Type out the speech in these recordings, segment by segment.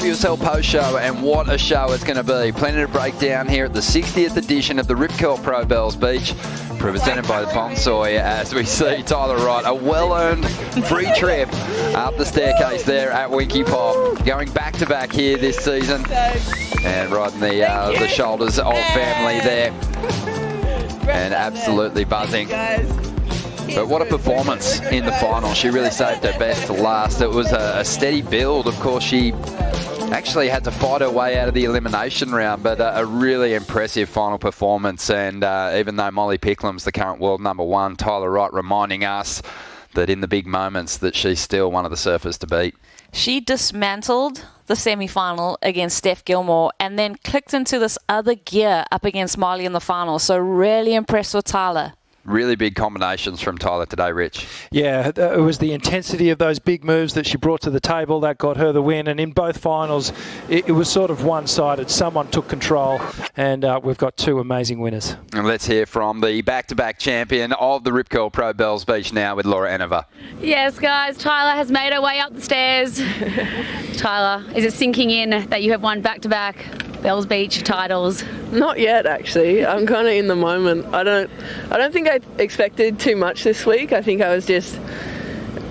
WSL post show, and what a show it's going to be. Plenty to break down here at the 60th edition of the Rip Curl Pro Bells Beach, presented by the Bonsoy, as we see Tyler Wright, a well-earned free trip up the staircase there at Winky Pop, going back-to-back here this season, and riding the shoulders of family there, and absolutely buzzing. But what a performance in the final. She really saved her best to last. It was a steady build. Of course, she actually had to fight her way out of the elimination round, but a really impressive final performance. And even though Molly Picklam's the current world #1, Tyler Wright reminding us that in the big moments that she's still one of the surfers to beat. She dismantled the semi-final against Steph Gilmore and then clicked into this other gear up against Marley in the final. So really impressed with Tyler. Really big combinations from Tyler today, Rich. Yeah, it was the intensity of those big moves that she brought to the table that got her the win. And in both finals, it was sort of one-sided. Someone took control, and we've got two amazing winners. And let's hear from the back-to-back champion of the Rip Curl Pro Bells Beach now with Laura Enova. Yes, guys, Tyler has made her way up the stairs. Tyler, is it sinking in that you have won back-to-back Bells Beach titles? Not yet, actually. I'm kind of in the moment. I don't think I expected too much this week. I think I was just,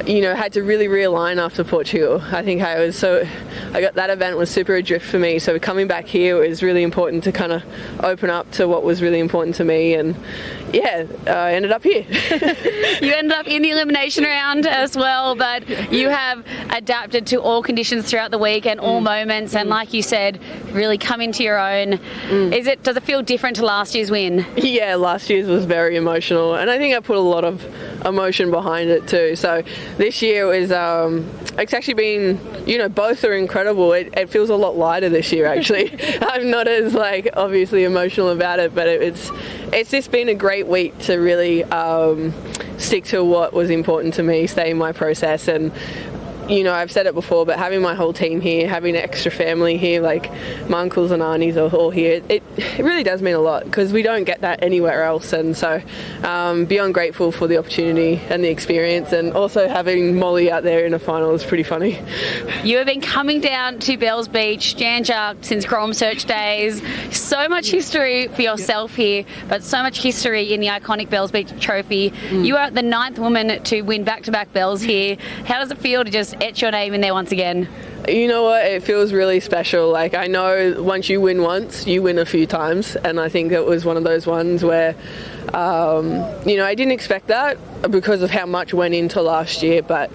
had to really realign after Portugal. I think that event was super adrift for me. So coming back here was really important to kind of open up to what was really important to me. And yeah, I ended up here. You ended up in the elimination round as well, but you have adapted to all conditions throughout the week and all moments. And like you said, really come into your own. Does it feel different to last year's win? Yeah, last year's was very emotional. And I think I put a lot of emotion behind it too. So this year was, it's actually been, both are incredible. It feels a lot lighter this year, actually. I'm not as obviously emotional about it, but it's just been a great week to really stick to what was important to me, stay in my process. And I've said it before, but having my whole team here, having an extra family here, like my uncles and aunties are all here, it really does mean a lot because we don't get that anywhere else. And so beyond grateful for the opportunity and the experience, and also having Molly out there in a final is pretty funny. You have been coming down to Bells Beach, Jan Jark, since Chrome Search days. So much history for yourself here, but so much history in the iconic Bells Beach trophy. You are the 9th woman to win back-to-back bells here. How does it feel to just etch your name in there once again? You know what? It feels really special. I know once you win once, you win a few times. And I think it was one of those ones where, I didn't expect that because of how much went into last year. But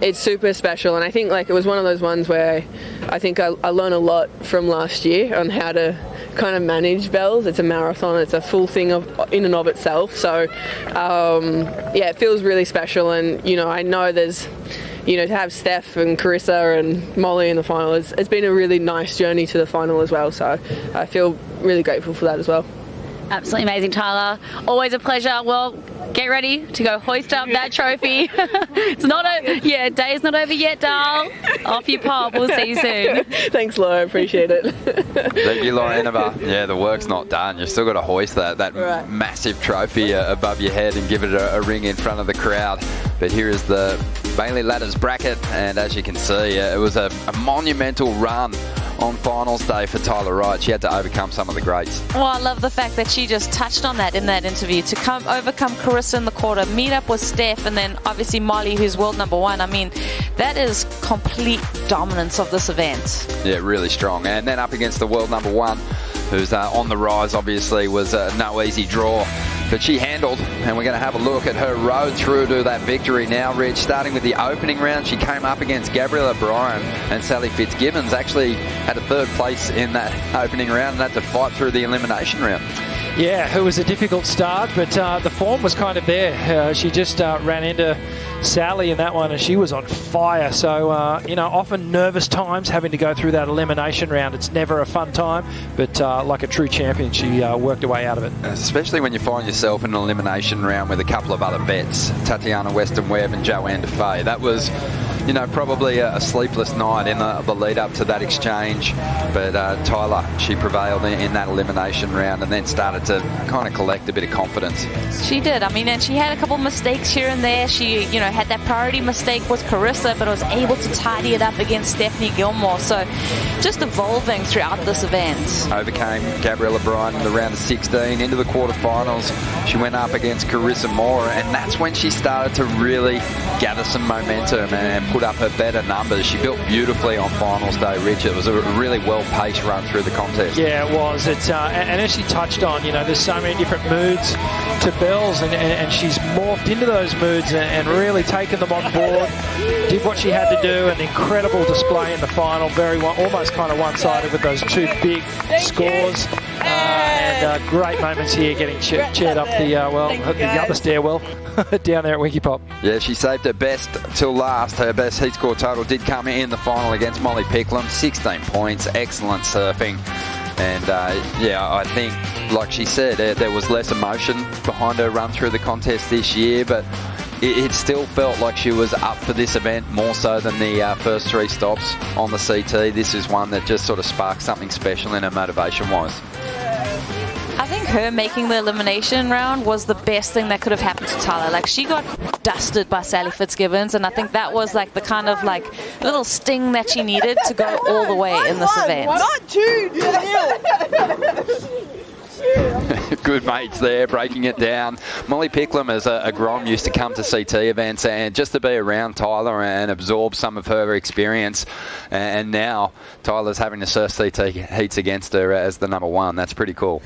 it's super special. And I think it was one of those ones where I think I learned a lot from last year on how to kind of manage bells. It's a marathon. It's a full thing in and of itself. So, it feels really special. And, I know there's, to have Steph and Carissa and Molly in the final, it's been a really nice journey to the final as well. So I feel really grateful for that as well. Absolutely amazing, Tyler. Always a pleasure. Well, get ready to go hoist up that trophy. It's not day's not over yet, Dal. Off you pop. We'll see you soon. Thanks, Laura. Appreciate it. Thank you, Laura Enova. Yeah, the work's not done. You've still got to hoist that right. Massive trophy above your head and give it a ring in front of the crowd. But here is the Bailey Ladders bracket, and as you can see, it was a monumental run on finals day for Tyler Wright. She had to overcome some of the greats. Well, I love the fact that she just touched on that in that interview, to overcome Carissa in the quarter, meet up with Steph, and then obviously Molly, who's world #1. I mean, that is complete dominance of this event. Yeah, really strong. And then up against the world #1, who's on the rise, obviously, was no easy draw. But she handled, and we're going to have a look at her road through to that victory now, Rich. Starting with the opening round, she came up against Gabriella Bryan, and Sally Fitzgibbons actually had a 3rd place in that opening round and had to fight through the elimination round. Yeah, it was a difficult start, but the form was kind of there. She just ran into Sally in that one, and she was on fire. So, often nervous times having to go through that elimination round. It's never a fun time, but like a true champion, she worked her way out of it. Especially when you find yourself in an elimination round with a couple of other vets, Tatiana Weston-Webb and Joanne Defay. That was probably a sleepless night in the lead up to that exchange. But Tyler, she prevailed in that elimination round and then started to kind of collect a bit of confidence. She did. I mean, and she had a couple mistakes here and there. She, had that priority mistake with Carissa, but was able to tidy it up against Stephanie Gilmore. So just evolving throughout this event. Overcame Gabriella Bryan in the round of 16 into the quarterfinals. She went up against Carissa Moore, and that's when she started to really gather some momentum and put up her better numbers. She built beautifully on finals day, Rich. It was a really well-paced run through the contest. Yeah, it was. And as she touched on, there's so many different moods to Bells, and she's morphed into those moods and really taken them on board. Did what she had to do. An incredible display in the final. Almost kind of one-sided with those two big scores. And great moments here, getting cheered up the other stairwell down there at Winky Pop. Yeah, she saved her best till last. Her best heat score total did come in the final against Molly Picklum. 16 points, excellent surfing. And I think, like she said, there was less emotion behind her run through the contest this year, but it still felt like she was up for this event more so than the first 3 stops on the CT. This is one that just sort of sparked something special in her motivation-wise. I think her making the elimination round was the best thing that could have happened to Tyler. Like, she got dusted by Sally Fitzgibbons, and I think that was like the kind of like little sting that she needed to go all the way in this event. Not 2-0. Good mates there, breaking it down. Molly Picklum, as a Grom, used to come to CT events, and just to be around Tyler and absorb some of her experience. And now Tyler's having to surf CT heats against her as the number 1. That's pretty cool.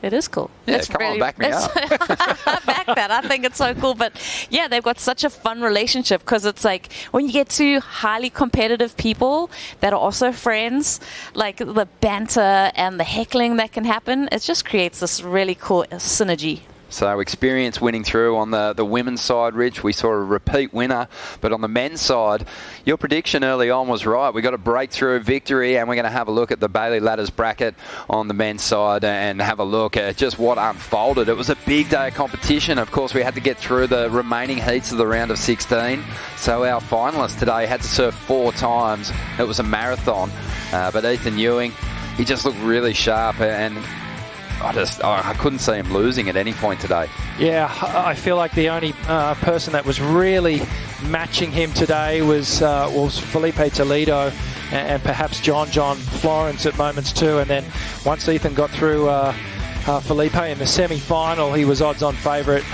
It is cool. Yeah, it's come on, back me up. Back that. I think it's so cool. But yeah, they've got such a fun relationship, because it's like when you get two highly competitive people that are also friends, like the banter and the heckling that can happen, it just creates this really cool synergy. So experience winning through on the women's side, Rich. We saw a repeat winner. But on the men's side, your prediction early on was right. We got a breakthrough victory, and we're going to have a look at the Bailey Ladders bracket on the men's side and have a look at just what unfolded. It was a big day of competition. Of course, we had to get through the remaining heats of the round of 16. So our finalists today had to surf 4 times. It was a marathon. But Ethan Ewing, he just looked really sharp, and I couldn't see him losing at any point today. Yeah, I feel like the only person that was really matching him today was Felipe Toledo and perhaps John Florence at moments too. And then once Ethan got through Felipe in the semi-final, he was odds-on favourite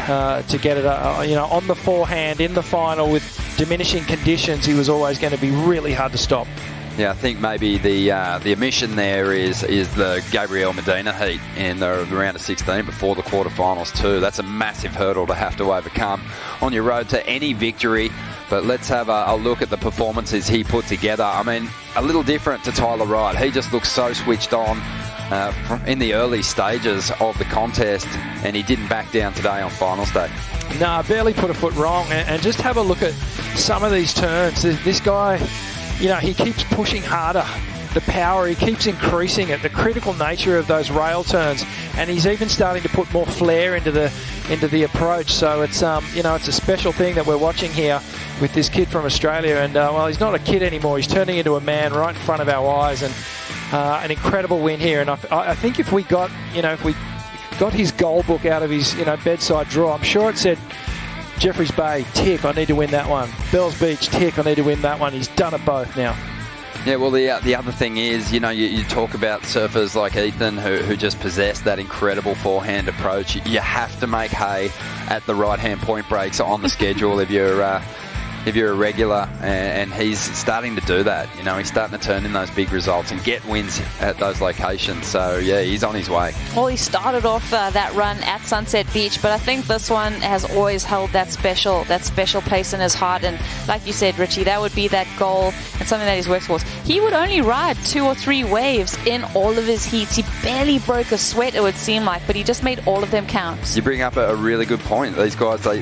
to get it. On the forehand in the final with diminishing conditions, he was always going to be really hard to stop. Yeah, I think maybe the omission there is the Gabrielle Medina heat in the round of 16 before the quarterfinals too. That's a massive hurdle to have to overcome on your road to any victory. But let's have a look at the performances he put together. I mean, a little different to Tyler Wright. He just looks so switched on in the early stages of the contest, and he didn't back down today on finals day. No, barely put a foot wrong. And just have a look at some of these turns. This guy, he keeps pushing harder. The power, he keeps increasing it. The critical nature of those rail turns, and he's even starting to put more flair into the approach. So it's it's a special thing that we're watching here with this kid from Australia. And he's not a kid anymore. He's turning into a man right in front of our eyes, and an incredible win here. And I think if we got his goal book out of his bedside drawer, I'm sure it said Jeffreys Bay, tick, I need to win that one. Bells Beach, tick, I need to win that one. He's done it both now. Yeah, well, the other thing is, you talk about surfers like Ethan who just possess that incredible forehand approach. You have to make hay at the right-hand point breaks on the schedule if you're a regular, and he's starting to do that. He's starting to turn in those big results and get wins at those locations. So, yeah, he's on his way. Well, he started off that run at Sunset Beach, but I think this one has always held that special place in his heart. And like you said, Richie, that would be that goal and something that he's worked towards. He would only ride 2 or 3 waves in all of his heats. He barely broke a sweat, it would seem like, but he just made all of them count. You bring up a really good point. These guys, they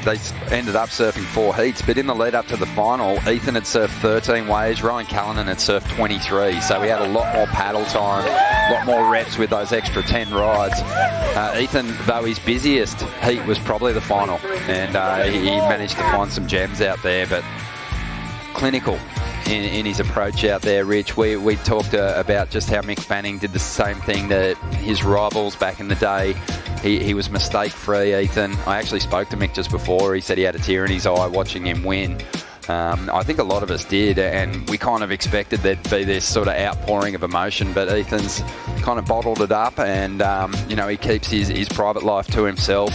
ended up surfing 4 heats, but in the lead up to the final, Ethan had surfed 13 waves, Ryan Callanan had surfed 23, so he had a lot more paddle time, a lot more reps with those extra 10 rides. Ethan, though his busiest heat was probably the final, and he managed to find some gems out there, but clinical in his approach out there, Rich. We talked about just how Mick Fanning did the same thing to his rivals back in the day. He was mistake-free, Ethan. I actually spoke to Mick just before. He said he had a tear in his eye watching him win. I think a lot of us did, and we kind of expected there'd be this sort of outpouring of emotion, but Ethan's kind of bottled it up, and he keeps his private life to himself,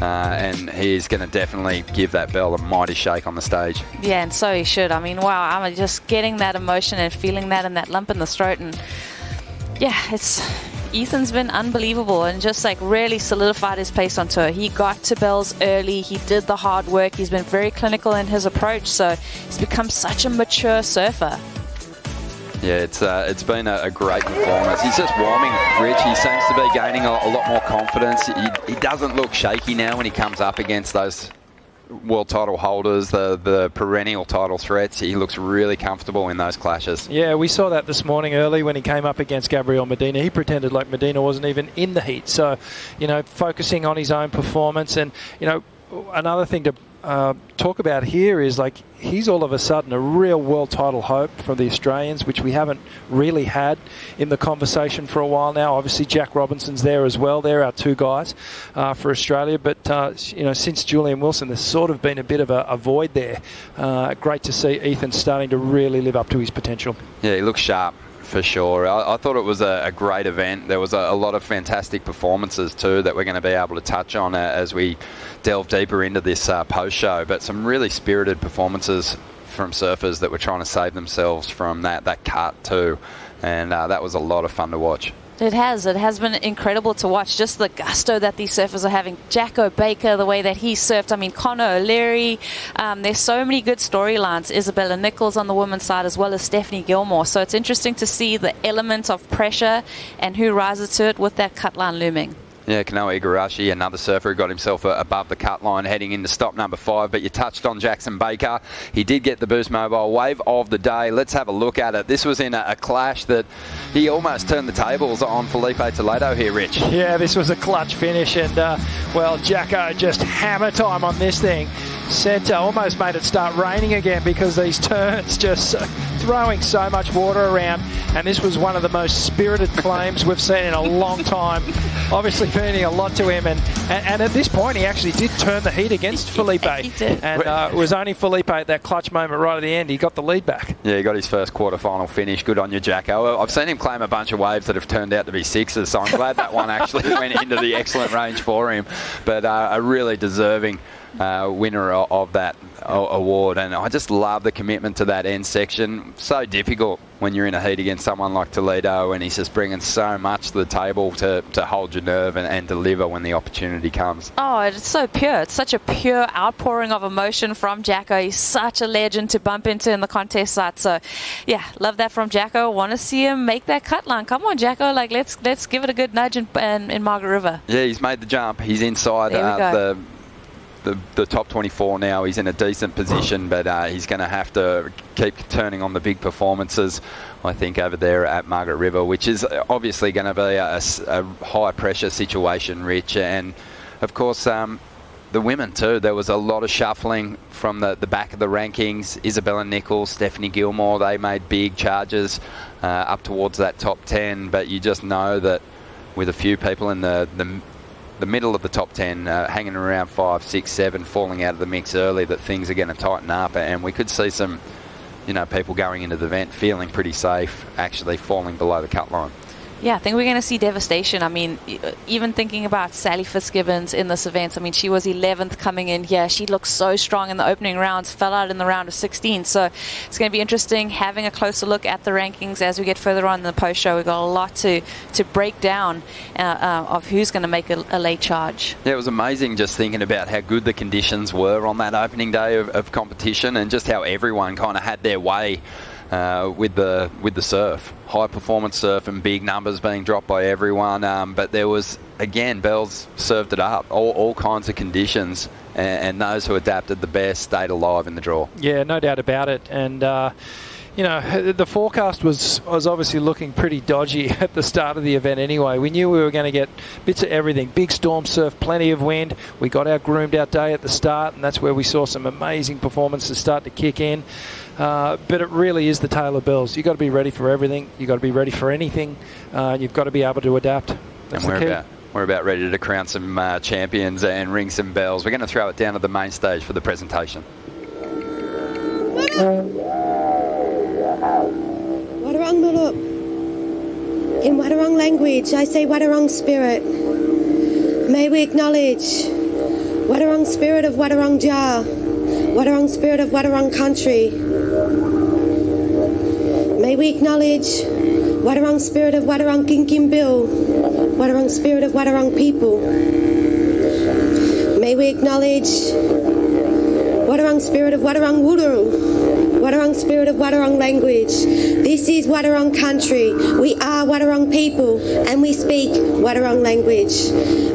and he's going to definitely give that bell a mighty shake on the stage. Yeah, and so he should. I mean, wow, I'm just getting that emotion and feeling that in that lump in the throat, and yeah, Ethan's been unbelievable and just like really solidified his pace on tour. He got to bells early. He did the hard work. He's been very clinical in his approach. So he's become such a mature surfer. Yeah, it's been a great performance. He's just warming, Rich. He seems to be gaining a lot more confidence. He doesn't look shaky now when he comes up against those world title holders, the perennial title threats. He looks really comfortable in those clashes. Yeah, we saw that this morning early when he came up against Gabriel Medina. He pretended like Medina wasn't even in the heat. So, focusing on his own performance. And, another thing to talk about here is like he's all of a sudden a real world title hope for the Australians, which we haven't really had in the conversation for a while now. Obviously Jack Robinson's there as well. They're our two guys for Australia, but since Julian Wilson there's sort of been a bit of a void there. Great to see Ethan starting to really live up to his potential. Yeah, he looks sharp. For sure. I thought it was a great event. There was a lot of fantastic performances too that we're going to be able to touch on as we delve deeper into this post-show, but some really spirited performances from surfers that were trying to save themselves from that cut too, and that was a lot of fun to watch. It has been incredible to watch, just the gusto that these surfers are having. Jacko Baker, the way that he surfed. I mean, Connor O'Leary. There's so many good storylines. Isabella Nichols on the women's side as well as Stephanie Gilmore. So it's interesting to see the element of pressure and who rises to it with that cut line looming. Yeah, Kanoa Igarashi, another surfer who got himself above the cut line heading into stop number 5. But you touched on Jackson Baker. He did get the Boost Mobile wave of the day. Let's have a look at it. This was in a clash that he almost turned the tables on Felipe Toledo here, Rich. Yeah, this was a clutch finish, and Jacko just hammer time on this thing. Almost made it start raining again because these turns just throwing so much water around, and this was one of the most spirited claims we've seen in a long time. Obviously meaning a lot to him, and at this point he actually did turn the heat against Felipe. He did. And it was only Felipe at that clutch moment right at the end. He got the lead back. Yeah, he got his first quarterfinal finish. Good on you, Jacko. I've seen him claim a bunch of waves that have turned out to be sixes, so I'm glad that one actually went into the excellent range for him. But a really deserving winner of that award, and I just love the commitment to that end section. So difficult when you're in a heat against someone like Toledo, and he's just bringing so much to the table to hold your nerve and deliver when the opportunity comes. Oh, it's so pure. It's such a pure outpouring of emotion from Jacko. He's such a legend to bump into in the contest site. So yeah, love that from Jacko. Want to see him make that cut line. Come on, Jacko, like let's give it a good nudge in Margaret River. Yeah, he's made the jump. He's inside the top 24 now. He's in a decent position, but he's going to have to keep turning on the big performances, I think, over there at Margaret River, which is obviously going to be a high-pressure situation, Rich. And, of course, the women too. There was a lot of shuffling from the back of the rankings. Isabella Nichols, Stephanie Gilmore, they made big charges up towards that top 10, but you just know that with a few people in the middle of the top 10 hanging around 5, 6, 7, falling out of the mix early, that things are going to tighten up, and we could see some people going into the event feeling pretty safe, actually falling below the cut line. Yeah, I think we're going to see devastation. I mean, even thinking about Sally Fitzgibbons in this event, I mean, she was 11th coming in here. She looked so strong in the opening rounds, fell out in the round of 16. So it's going to be interesting having a closer look at the rankings as we get further on in the post-show. We've got a lot to break down of who's going to make a late charge. Yeah, it was amazing just thinking about how good the conditions were on that opening day of competition, and just how everyone kind of had their way with the surf. High performance surf and big numbers being dropped by everyone, but there was, again, Bells served it up, all kinds of conditions, and those who adapted the best stayed alive in the draw. Yeah, no doubt about it. And the forecast was obviously looking pretty dodgy at the start of the event anyway. We knew we were going to get bits of everything. Big storm surf, plenty of wind. We got our groomed out day at the start, and that's where we saw some amazing performances start to kick in. But it really is the tale of bells. You've got to be ready for everything. You've got to be ready for anything. You've got to be able to adapt. That's and the key. We're about ready to crown some champions and ring some bells. We're going to throw it down to the main stage for the presentation. Wadawurrung Mulup. In Wadawurrung language, I say Wadawurrung spirit. May we acknowledge Wadawurrung spirit of Wadawurrung Jar, Wadawurrung spirit of Wadawurrung country. May we acknowledge Wadawurrung spirit of Wadawurrung Kinkimbil, Wadawurrung spirit of Wadawurrung people. May we acknowledge Wadawurrung spirit of Wadawurrung Wurrung, Wadawurrung spirit of Wadawurrung language. This is Wadawurrung country. We are Wadawurrung people and we speak Wadawurrung language.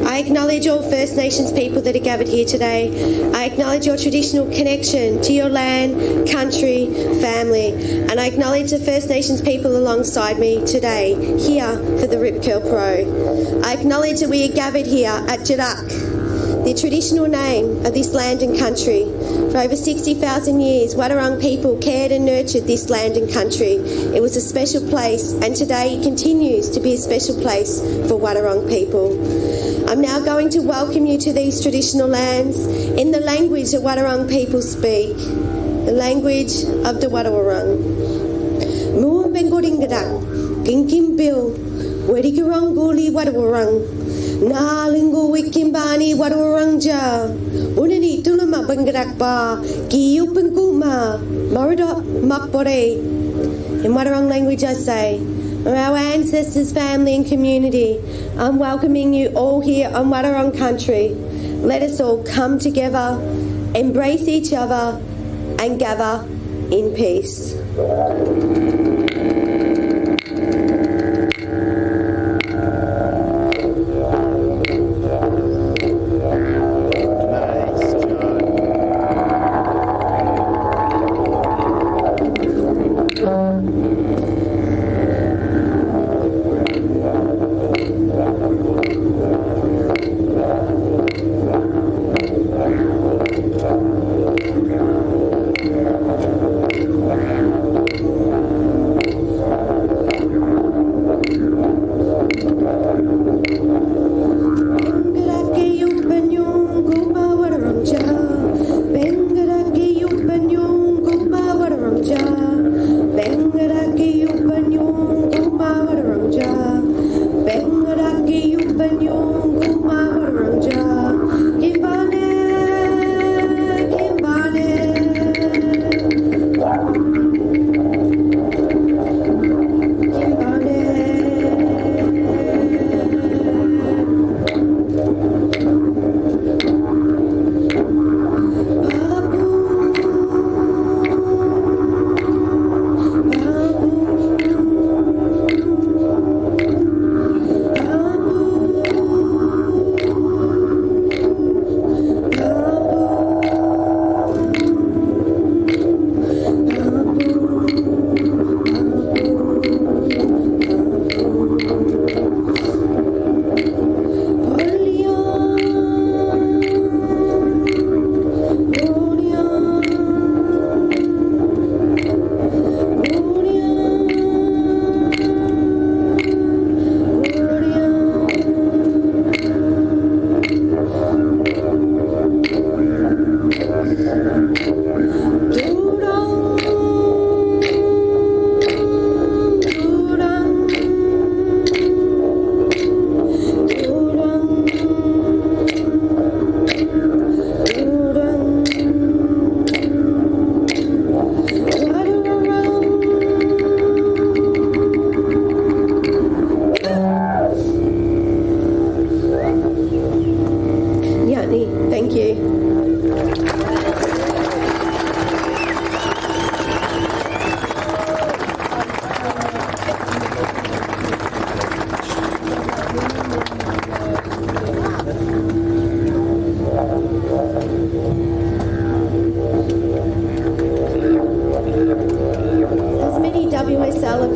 I acknowledge all First Nations people that are gathered here today. I acknowledge your traditional connection to your land, country, family. And I acknowledge the First Nations people alongside me today, here for the Rip Curl Pro. I acknowledge that we are gathered here at Jadak, the traditional name of this land and country. For over 60,000 years, Wadawurrung people cared and nurtured this land and country. It was a special place, and today it continues to be a special place for Wadawurrung people. I'm now going to welcome you to these traditional lands in the language that Wadawurrung people speak, the language of the Wadawurrung. Mua bengoringadak, kinkimbil, weriguranguli Wadawurrung. Nalingo wikimbani Wadawurrung Ja, unani tulama bangarak ba, kiyupanguma, maradop makbore. In Wadawurrung language I say, our ancestors, family and community, I'm welcoming you all here on Wadawurrung country. Let us all come together, embrace each other and gather in peace.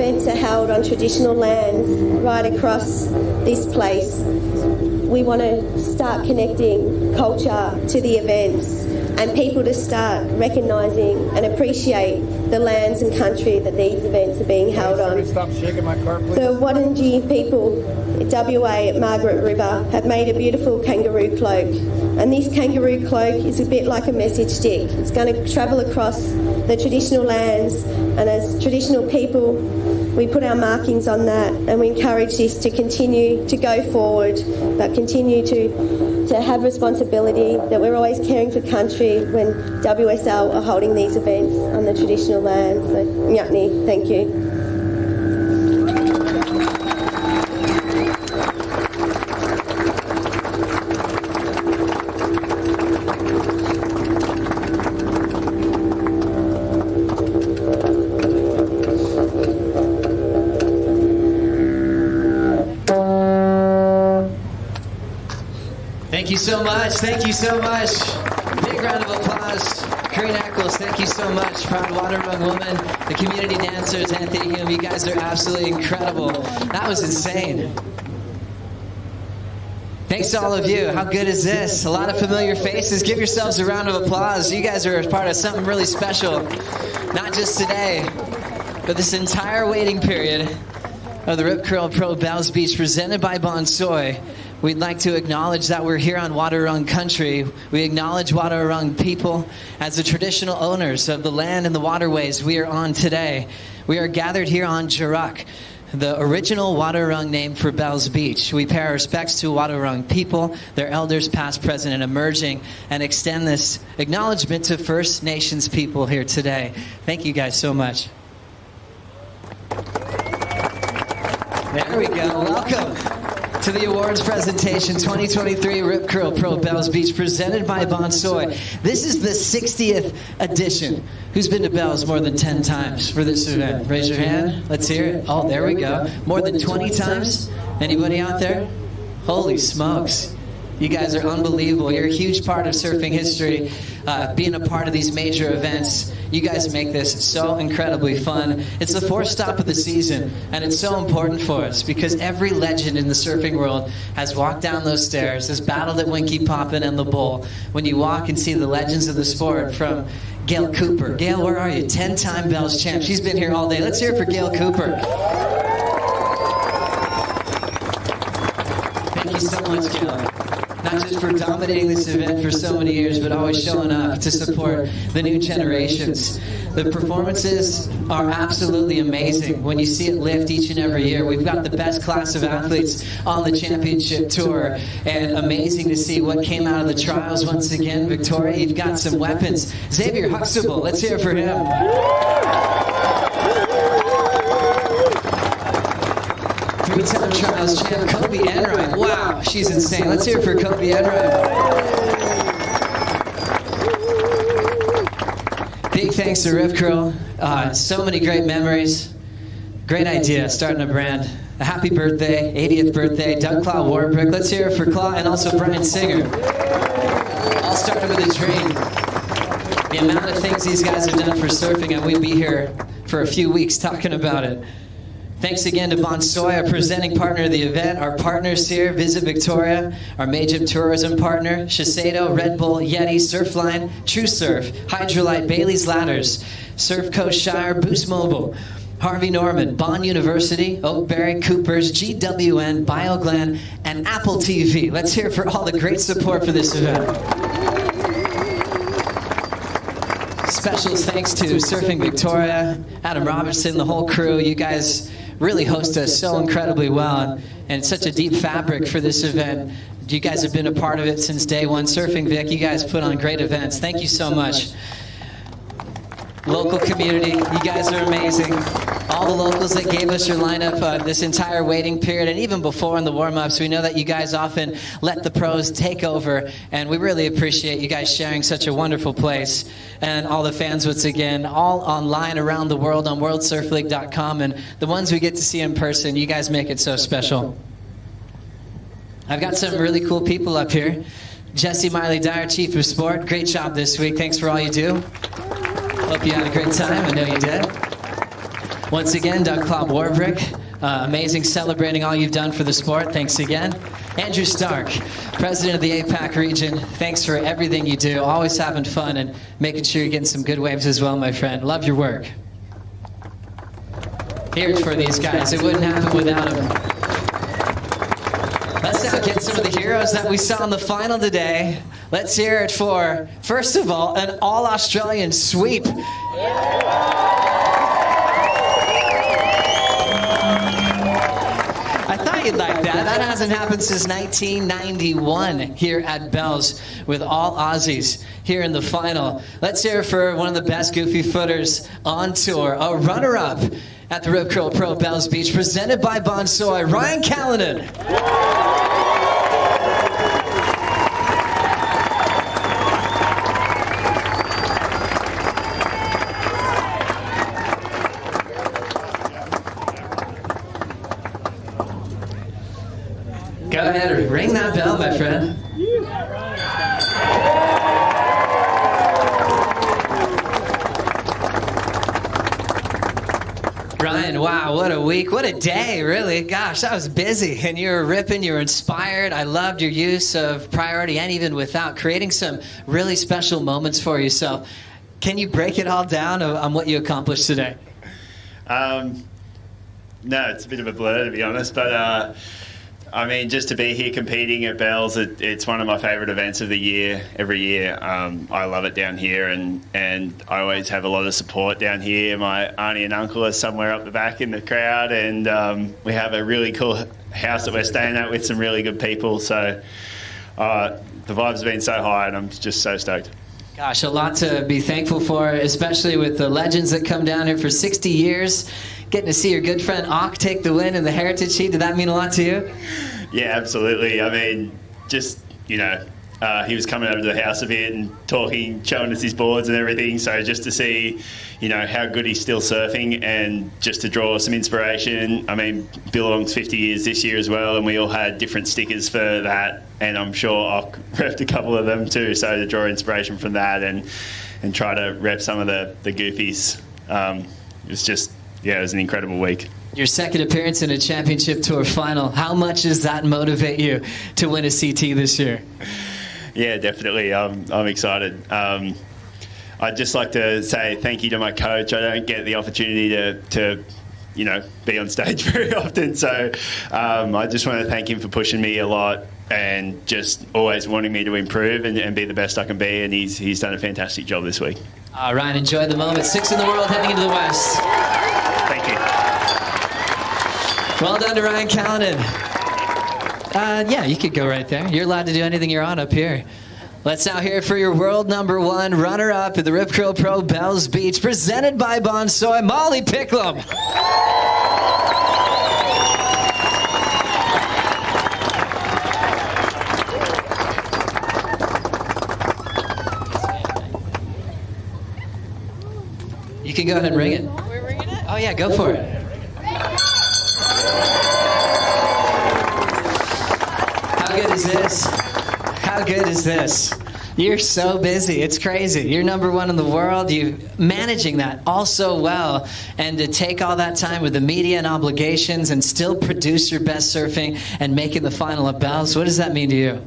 events are held on traditional lands right across this place. We want to start connecting culture to the events and people to start recognising and appreciate the lands and country that these events are being held on. Stop shaking my car, please. The Wurundjeri people, WA at Margaret River, have made a beautiful kangaroo cloak. And this kangaroo cloak is a bit like a message stick. It's going to travel across the traditional lands, and as traditional people, we put our markings on that, and we encourage this to continue to go forward, but continue to have responsibility, that we're always caring for country when WSL are holding these events on the traditional lands. So, Nyatni, thank you. Thank you so much. Thank you so much. Big round of applause. Corinne Eccles, thank you so much. Proud Waterrung woman, the community dancers, Anthony Hume, you guys are absolutely incredible. That was insane. Thanks to all of you. How good is this? A lot of familiar faces. Give yourselves a round of applause. You guys are a part of something really special. Not just today, but this entire waiting period of the Rip Curl Pro Bells Beach presented by Bonsoy. We'd like to acknowledge that we're here on Wadarung country. We acknowledge Wadarung people as the traditional owners of the land and the waterways we are on today. We are gathered here on Jaruk, the original Wadarung name for Bells Beach. We pay our respects to Wadarung people, their elders past, present, and emerging, and extend this acknowledgement to First Nations people here today. Thank you guys so much. There we go. Welcome to the awards presentation 2023 Rip Curl Pro Bells Beach presented by Bonsoy. This is the 60th edition. Who's been to Bells more than 10 times for this event? Raise your hand. Let's hear it. Oh, there we go. More than 20 times? Anybody out there? Holy smokes. You guys are unbelievable. You're a huge part of surfing history, being a part of these major events. You guys make this so incredibly fun. It's the fourth stop of the season, and it's so important for us because every legend in the surfing world has walked down those stairs, has battled at Winky Poppin' and the Bull. When you walk and see the legends of the sport, from Gail Cooper. Gail, where are you? 10-time Bells champ. She's been here all day. Let's hear it for Gail Cooper. Thank you so much, Gail. Not just for dominating this event for so many years, but always showing up to support the new generations. The performances are absolutely amazing when you see it lift each and every year. We've got the best class of athletes on the championship tour, and amazing to see what came out of the trials once again. Victoria, you've got some weapons. Xavier Huxtable, let's hear it for him. Three-time trials champ, Kobe Enright. Wow, she's insane. Let's hear it for Kobe Enright. Big thanks to Rip Curl. So many great memories. Great idea, starting a brand. A happy birthday, 80th birthday, Doug Claw Warbrick. Let's hear it for Claw and also Brian Singer. All started with a dream. The amount of things these guys have done for surfing, and we'd be here for a few weeks talking about it. Thanks again to Bonsoy, our presenting partner of the event, our partners here, Visit Victoria, our major tourism partner, Shiseido, Red Bull, Yeti, Surfline, True Surf, Hydrolite, Bailey's Ladders, Surf Coast Shire, Boost Mobile, Harvey Norman, Bond University, Oakberry, Coopers, GWN, BioGlen, and Apple TV. Let's hear it for all the great support for this event. Special thanks to Surfing Victoria, Adam Robertson, the whole crew. You guys really host us so incredibly well, and it's such a deep fabric for this event. You guys have been a part of it since day one. Surfing Vic, you guys put on great events. Thank you so much. Local community, you guys are amazing. All the locals that gave us your lineup this entire waiting period, and even before in the warm-ups, we know that you guys often let the pros take over, and we really appreciate you guys sharing such a wonderful place. And all the fans, once again, all online around the world on worldsurfleague.com, and the ones we get to see in person, you guys make it so special. I've got some really cool people up here. Jesse Miley Dyer, Chief of Sport, great job this week. Thanks for all you do. Hope you had a great time. I know you did. Once again, Doug Claw Warbrick, amazing celebrating all you've done for the sport. Thanks again. Andrew Stark, President of the APAC region, thanks for everything you do. Always having fun and making sure you're getting some good waves as well, my friend. Love your work. Hear it for these guys. It wouldn't happen without them. Let's now get some of the heroes that we saw in the final today. Let's hear it for, first of all, an all-Australian sweep. I thought you'd like that. That hasn't happened since 1991 here at Bells with all Aussies here in the final. Let's hear it for one of the best goofy footers on tour, a runner-up at the Rip Curl Pro Bells Beach, presented by Bonsoy, Ryan Callanan. Go ahead, ring that bell, my friend. Ryan, wow, what a week, what a day, really. Gosh, that was busy, and you were ripping, you were inspired. I loved your use of priority and even without, creating some really special moments for yourself. Can you break it all down on what you accomplished today? No, it's a bit of a blur, to be honest, but I mean, just to be here competing at Bells, it's one of my favourite events of the year, every year. I love it down here, and I always have a lot of support down here. My auntie and uncle are somewhere up the back in the crowd, and we have a really cool house that we're staying at with some really good people. So the vibes have been so high, and I'm just so stoked. Gosh, a lot to be thankful for, especially with the legends that come down here for 60 years. Getting to see your good friend Ock take the win in the Heritage Heat, did that mean a lot to you? Yeah, absolutely. I mean, just, you know, he was coming over to the house a bit and talking, showing us his boards and everything. So just to see, you know, how good he's still surfing and just to draw some inspiration. I mean, Billabong's 50 years this year as well, and we all had different stickers for that. And I'm sure Ock repped a couple of them too. So to draw inspiration from that and try to rep some of the goofies, it was just... yeah, it was an incredible week. Your second appearance in a championship tour final. How much does that motivate you to win a CT this year? Yeah, definitely. I'm excited. I'd just like to say thank you to my coach. I don't get the opportunity to you know, be on stage very often. So I just want to thank him for pushing me a lot and just always wanting me to improve and be the best I can be. And he's done a fantastic job this week. Ryan, enjoy the moment. 6th in the world heading into the West. Thank you. Well done to Ryan Callanan. Yeah, you could go right there. You're allowed to do anything you're on up here. Let's now hear it for your world #1 runner-up at the Rip Curl Pro Bells Beach, presented by Bonsoy, Molly Picklum. You can go ahead and ring it. We're ringing it? Oh yeah, go for it. How good is this? How good is this? You're so busy. It's crazy. You're #1 in the world. You're managing that all so well. And to take all that time with the media and obligations and still produce your best surfing and making the final at Bells, what does that mean to you?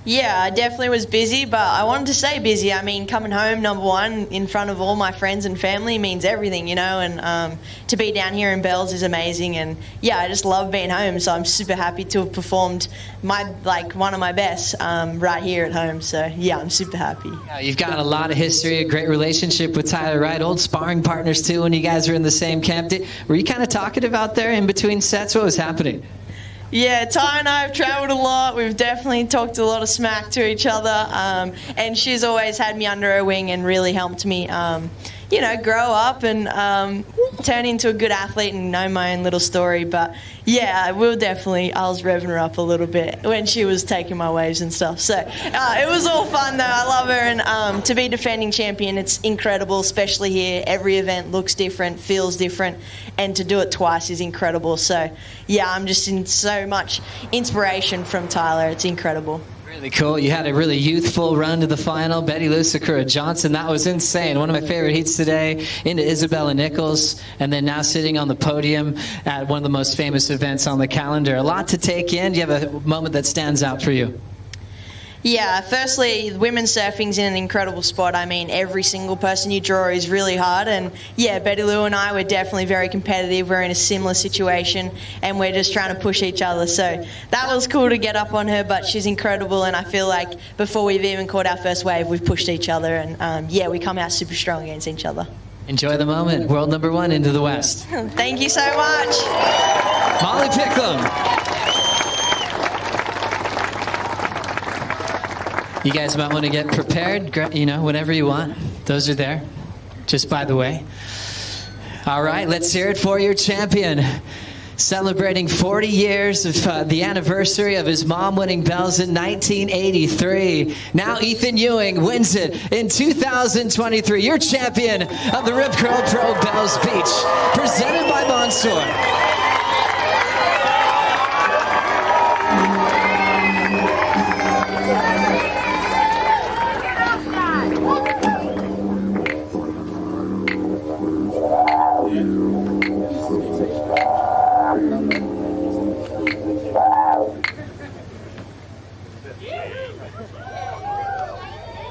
Yeah, I definitely was busy, but I wanted to stay busy. I mean, coming home #1 in front of all my friends and family means everything, you know, and to be down here in Bells is amazing. And yeah, I just love being home, so I'm super happy to have performed one of my best right here at home. So yeah, I'm super happy. Yeah, you've got a lot of history, a great relationship with Tyler Wright, old sparring partners too when you guys were in the same camp. Were you kind of talkative out there in between sets? What was happening? Yeah, Ty and I have travelled a lot. We've definitely talked a lot of smack to each other, and she's always had me under her wing and really helped me, you know, grow up and turn into a good athlete and know my own little story. But yeah, I was revving her up a little bit when she was taking my waves and stuff. So it was all fun though. I love her, and to be defending champion, it's incredible, especially here. Every event looks different, feels different, and to do it twice is incredible. So yeah, I'm just in so much inspiration from Tyler. It's incredible. Really cool. You had a really youthful run to the final. Betty Lou, Sakura Johnson, that was insane. One of my favorite heats today, into Isabella Nichols, and then now sitting on the podium at one of the most famous events on the calendar. A lot to take in. Do you have a moment that stands out for you? Yeah, firstly, women's surfing's in an incredible spot. I mean, every single person you draw is really hard. And yeah, Betty Lou and I were definitely very competitive. We're in a similar situation and we're just trying to push each other. So that was cool to get up on her, but she's incredible. And I feel like before we've even caught our first wave, we've pushed each other. And yeah, we come out super strong against each other. Enjoy the moment. World number 1 into the West. Thank you so much. Molly Picklum. You guys might want to get prepared, whenever you want. Those are there, just by the way. All right, let's hear it for your champion. Celebrating 40 years of the anniversary of his mom winning bells in 1983. Now Ethan Ewing wins it in 2023. Your champion of the Rip Curl Pro Bells Beach, presented by Bonsoir.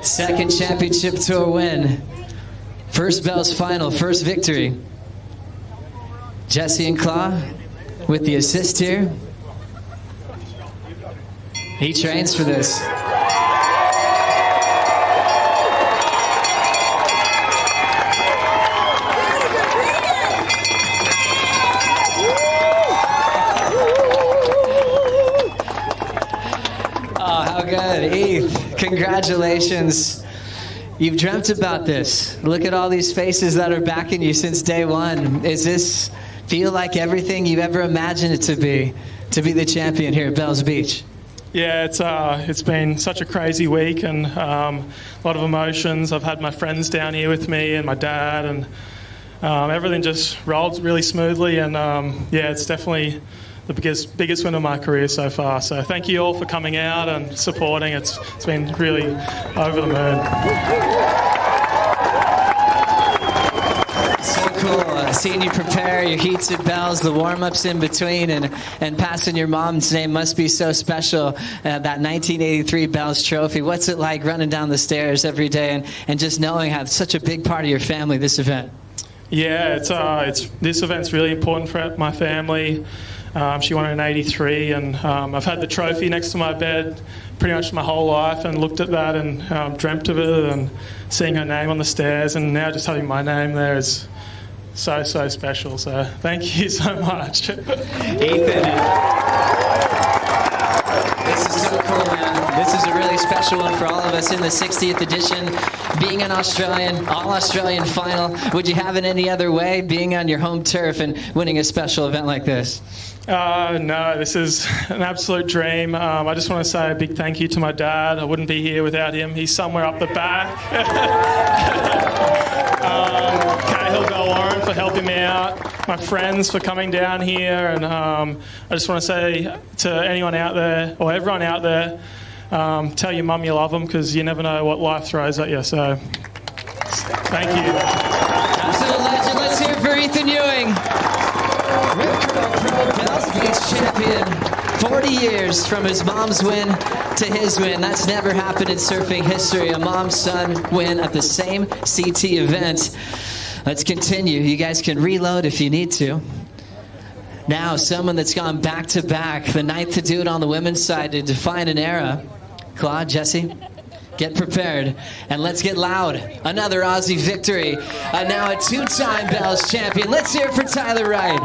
Second championship tour win. First Bells final, first victory. Jesse and Claw with the assist here. He trains for this. Oh, how good. Eve. Congratulations. You've dreamt about this. Look at all these faces that are backing you since day one. Does this feel like everything you've ever imagined it to be the champion here at Bells Beach? Yeah, it's been such a crazy week and a lot of emotions. I've had my friends down here with me and my dad, and everything just rolled really smoothly. And yeah, it's definitely the biggest win of my career so far. So thank you all for coming out and supporting. It's been really over the moon. So cool. Seeing you prepare your heats at Bells, the warm-ups in between, and passing your mom's name must be so special. That 1983 Bells trophy. What's it like running down the stairs every day and just knowing how it's such a big part of your family, this event? Yeah, this event's really important for my family. She won in '83, and I've had the trophy next to my bed pretty much my whole life, and looked at that and dreamt of it, and seeing her name on the stairs, and now just having my name there is so special. So thank you so much. Ethan, this is so cool, man. This is a really special one for all of us in the 60th edition. Being an Australian, all-Australian final, would you have it any other way, being on your home turf and winning a special event like this? No, this is an absolute dream. I just want to say a big thank you to my dad. I wouldn't be here without him. He's somewhere up the back. Cahill Belwarren for helping me out. My friends for coming down here. And I just want to say to anyone out there, or everyone out there, tell your mum you love them, because you never know what life throws at you. So thank you. Absolute legend. Let's hear it for Ethan Ewing. Rip Curl Pro Bells Beach champion. 40 years from his mom's win to his win. That's never happened in surfing history. A mom-son win at the same CT event. Let's continue. You guys can reload if you need to. Now, someone that's gone back-to-back, the ninth to do it on the women's side to define an era. Claude, Jesse, get prepared, and let's get loud. Another Aussie victory. Now a two-time Bells champion. Let's hear it for Tyler Wright.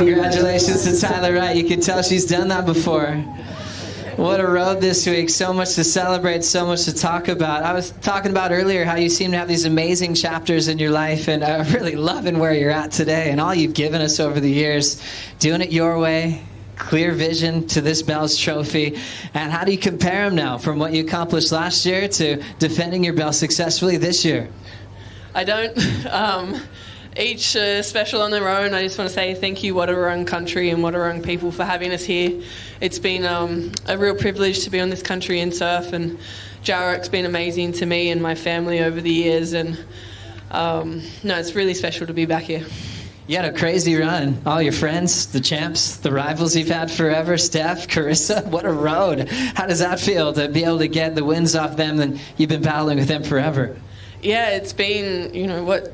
Congratulations to Tyler Wright. You can tell she's done that before. What a road this week. So much to celebrate, so much to talk about. I was talking about earlier how you seem to have these amazing chapters in your life, and I'm really loving where you're at today and all you've given us over the years. Doing it your way, clear vision to this Bell's trophy. And how do you compare them now from what you accomplished last year to defending your belt successfully this year? I don't. Each special on their own. I just want to say thank you, Wadawurrung country and Wadawurrung people, for having us here. It's been a real privilege to be on this country and surf, and Jarrick's been amazing to me and my family over the years, and it's really special to be back here. You had a crazy run. All your friends, the champs, the rivals you've had forever, Steph, Carissa, what a road. How does that feel to be able to get the wins off them, and you've been battling with them forever? Yeah, it's been,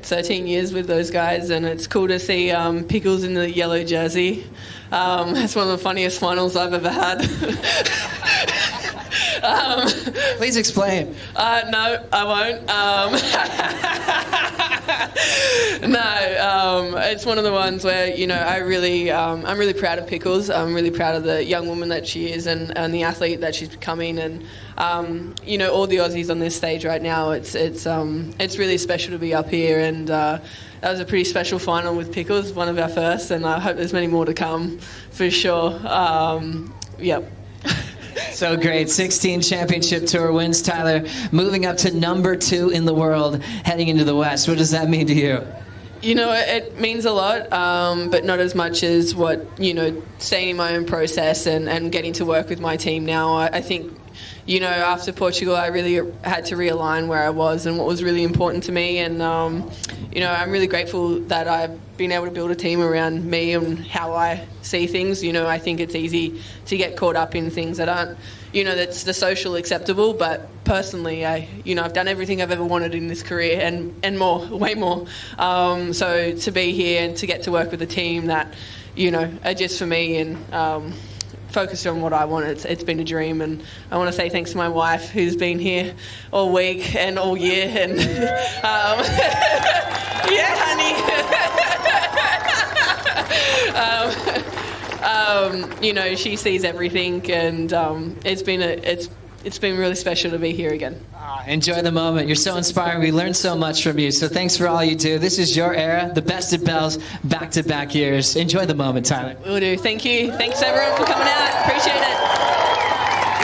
13 years with those guys, and it's cool to see Pickles in the yellow jersey. It's one of the funniest finals I've ever had. Please explain. No, I won't. It's one of the ones where, I'm really proud of Pickles. I'm really proud of the young woman that she is and the athlete that she's becoming, and all the Aussies on this stage right now. It's really special to be up here, and that was a pretty special final with Pickles, one of our first, and I hope there's many more to come for sure. Yep. So great. 16 championship tour wins, Tyler. Moving up to number 2 in the world, heading into the West. What does that mean to you? It means a lot, but not as much as what, staying in my own process and getting to work with my team now. I think, after Portugal, I really had to realign where I was and what was really important to me. And, I'm really grateful that I've been able to build a team around me and how I see things. I think it's easy to get caught up in things that aren't, that's the social acceptable. But personally, I've done everything I've ever wanted in this career and more, way more. So to be here and to get to work with a team that, are just for me and focused on what I want, it's been a dream. And I want to say thanks to my wife, who's been here all week and all year. And yeah, honey. She sees everything, and it's been really special to be here again. Enjoy the moment. You're so inspiring. We learned so much from you. So thanks for all you do. This is your era, the best at Bells, back-to-back years. Enjoy the moment, Tyler. Will do. Thank you. Thanks everyone for coming out. Appreciate it.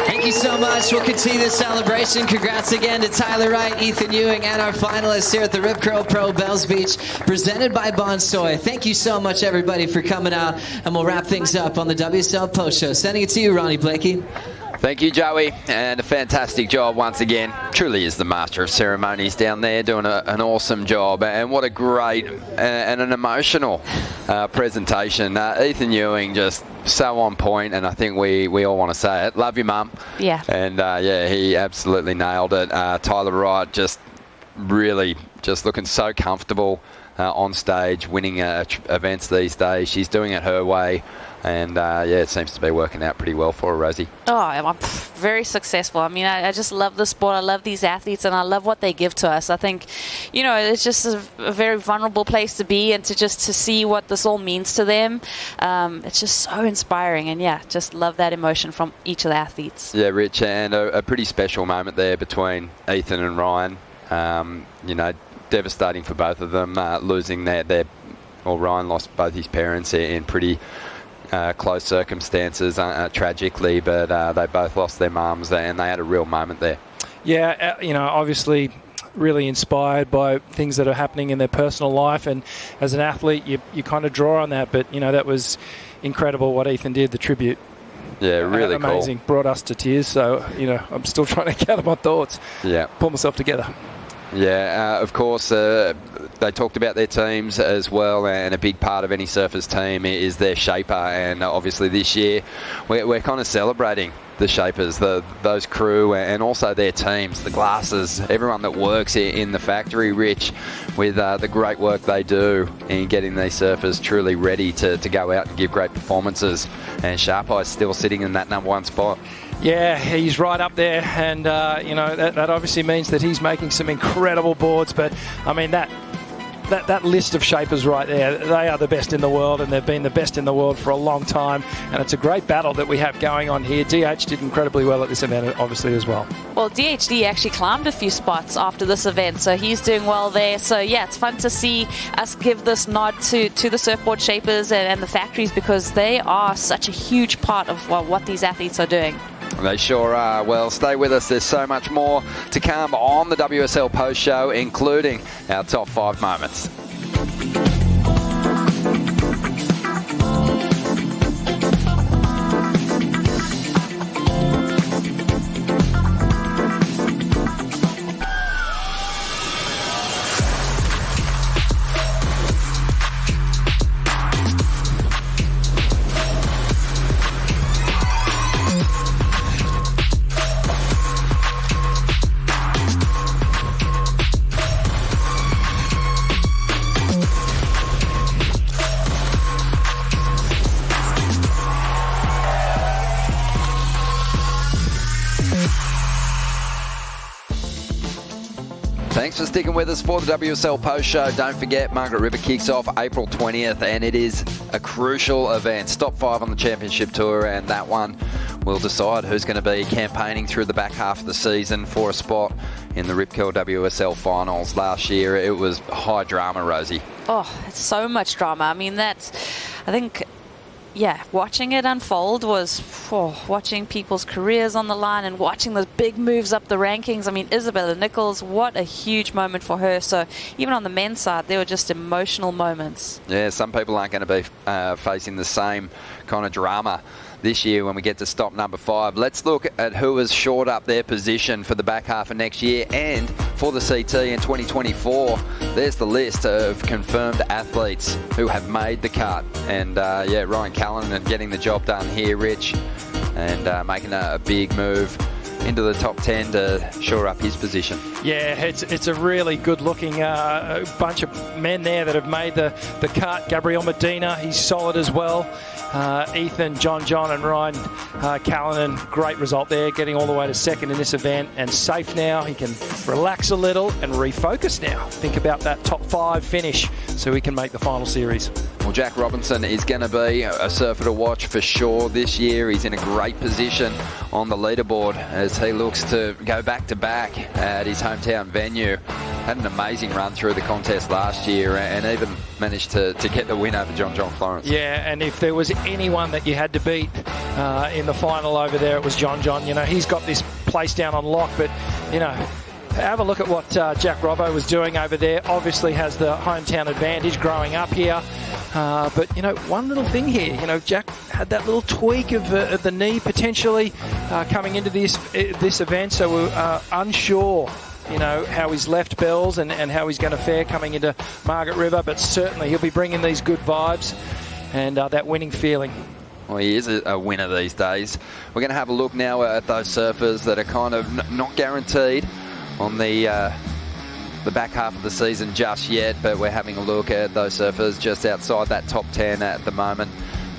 Thank you so much. We'll continue this celebration. Congrats again to Tyler Wright, Ethan Ewing, and our finalists here at the Rip Curl Pro Bells Beach, presented by Bonsoy. Thank you so much, everybody, for coming out, and we'll wrap things up on the WSL Post Show. Sending it to you, Ronnie Blakey. Thank you, Joey, and a fantastic job once again. Truly is the master of ceremonies down there, doing an awesome job, and what a great and an emotional presentation. Ethan Ewing just so on point, and I think we all want to say it. Love you, Mum. Yeah. And he absolutely nailed it. Tyler Wright just really just looking so comfortable on stage, winning events these days. She's doing it her way. And, it seems to be working out pretty well for her, Rosie. Oh, I'm very successful. I mean, I just love the sport. I love these athletes, and I love what they give to us. I think, it's just a very vulnerable place to be, and to see what this all means to them. It's just so inspiring, and, just love that emotion from each of the athletes. Yeah, Rich, and a pretty special moment there between Ethan and Ryan. Devastating for both of them, losing Ryan lost both his parents in pretty close circumstances, tragically, but they both lost their mums, and they had a real moment there. Yeah, obviously really inspired by things that are happening in their personal life, and as an athlete you kind of draw on that, but that was incredible what Ethan did, the tribute. Yeah, really amazing. Cool. Brought us to tears, so I'm still trying to gather my thoughts. Yeah. Pull myself together. Yeah, of course, they talked about their teams as well, and a big part of any surfer's team is their shaper, and obviously this year we're kind of celebrating the shapers, those crew, and also their teams, the glasses, everyone that works in the factory, Rich, with the great work they do in getting these surfers truly ready to go out and give great performances. And Sharp Eye's still sitting in that number 1 spot. Yeah, he's right up there, and that obviously means that he's making some incredible boards. But I mean, that that list of shapers right there, they are the best in the world, and they've been the best in the world for a long time. And it's a great battle that we have going on here. DH did incredibly well at this event, obviously, as well. Well, DHD actually climbed a few spots after this event, so he's doing well there. So, yeah, it's fun to see us give this nod to the surfboard shapers and the factories, because they are such a huge part of what these athletes are doing. They sure are. Well, stay with us. There's so much more to come on the WSL Post Show, including our top 5 moments. Thanks for sticking with us for the WSL Post Show. Don't forget, Margaret River kicks off April 20th, and it is a crucial event. Stop 5 on the Championship Tour, and that one will decide who's going to be campaigning through the back half of the season for a spot in the Rip Curl WSL Finals. Last year, it was high drama, Rosie. Oh, it's so much drama. I mean, watching it unfold was watching people's careers on the line and watching the big moves up the rankings. I mean, Isabella Nichols, what a huge moment for her. So even on the men's side, there were just emotional moments. Yeah, some people aren't going to be facing the same kind of drama this year when we get to stop number 5. Let's look at who has shored up their position for the back half of next year and for the CT in 2024. There's the list of confirmed athletes who have made the cut. And Ryan Callanan getting the job done here, Rich, and making a big move into the top 10 to shore up his position. Yeah, it's a really good-looking bunch of men there that have made the cut. Gabriel Medina, he's solid as well. Ethan, John and Ryan Callanan, great result there, getting all the way to second in this event, and safe now. He can relax a little and refocus now. Think about that top 5 finish so he can make the final series. Well, Jack Robinson is going to be a surfer to watch for sure this year. He's in a great position on the leaderboard as he looks to go back-to-back at his hometown venue. Had an amazing run through the contest last year and even managed to get the win over John Florence. Yeah, and if there was anyone that you had to beat in the final over there, it was John. You know, he's got this place down on lock, but, you know, have a look at what Jack Robbo was doing over there. Obviously has the hometown advantage growing up here. But, you know, one little thing here, you know, Jack had that little tweak of the knee potentially coming into this event, so we're unsure, you know, how he's left Bells and how he's going to fare coming into Margaret River, but certainly he'll be bringing these good vibes and that winning feeling. Well, he is a winner these days. We're going to have a look now at those surfers that are kind of not guaranteed on the back half of the season just yet, but we're having a look at those surfers just outside that top 10 at the moment.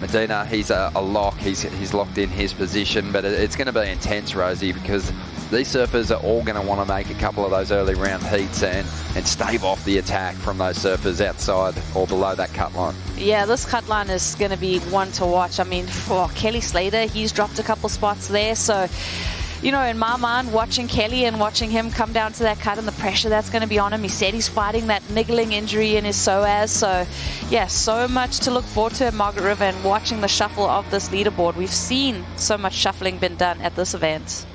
Medina, he's a lock. He's locked in his position, but it's going to be intense, Rosie, because these surfers are all going to want to make a couple of those early round heats and stave off the attack from those surfers outside or below that cut line. Yeah, this cut line is going to be one to watch. I mean, for Kelly Slater, he's dropped a couple spots there, so, you know, in my mind, watching Kelly and watching him come down to that cut and the pressure that's going to be on him, he said he's fighting that niggling injury in his psoas. So, yeah, so much to look forward to at Margaret River and watching the shuffle of this leaderboard. We've seen so much shuffling been done at this event.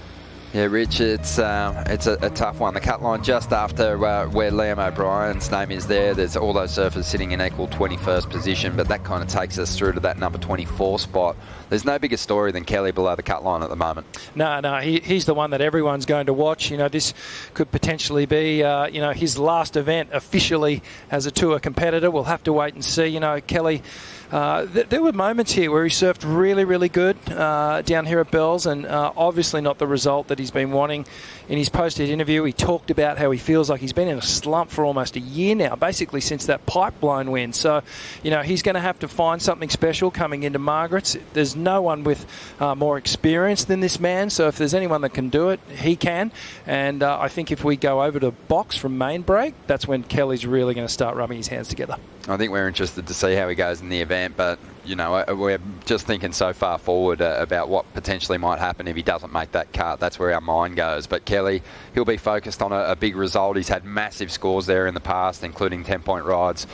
Yeah, Rich, it's a tough one. The cut line just after where Liam O'Brien's name is there's all those surfers sitting in equal 21st position, but that kind of takes us through to that number 24 spot. There's no bigger story than Kelly below the cut line at the moment. No, he's the one that everyone's going to watch. You know, this could potentially be, you know, his last event officially as a tour competitor. We'll have to wait and see. You know, Kelly, there were moments here where he surfed really, really good down here at Bells, and obviously not the result that he's been wanting. In his post-hit interview, he talked about how he feels like he's been in a slump for almost a year now, basically since that pipeline win. So, he's going to have to find something special coming into Margaret's. There's no one with more experience than this man, so if there's anyone that can do it, he can. And I think if we go over to box from main break, that's when Kelly's really going to start rubbing his hands together. I think we're interested to see how he goes in the event, but, we're just thinking so far forward about what potentially might happen if he doesn't make that cut. That's where our mind goes. But Kelly, he'll be focused on a big result. He's had massive scores there in the past, including 10-point rides.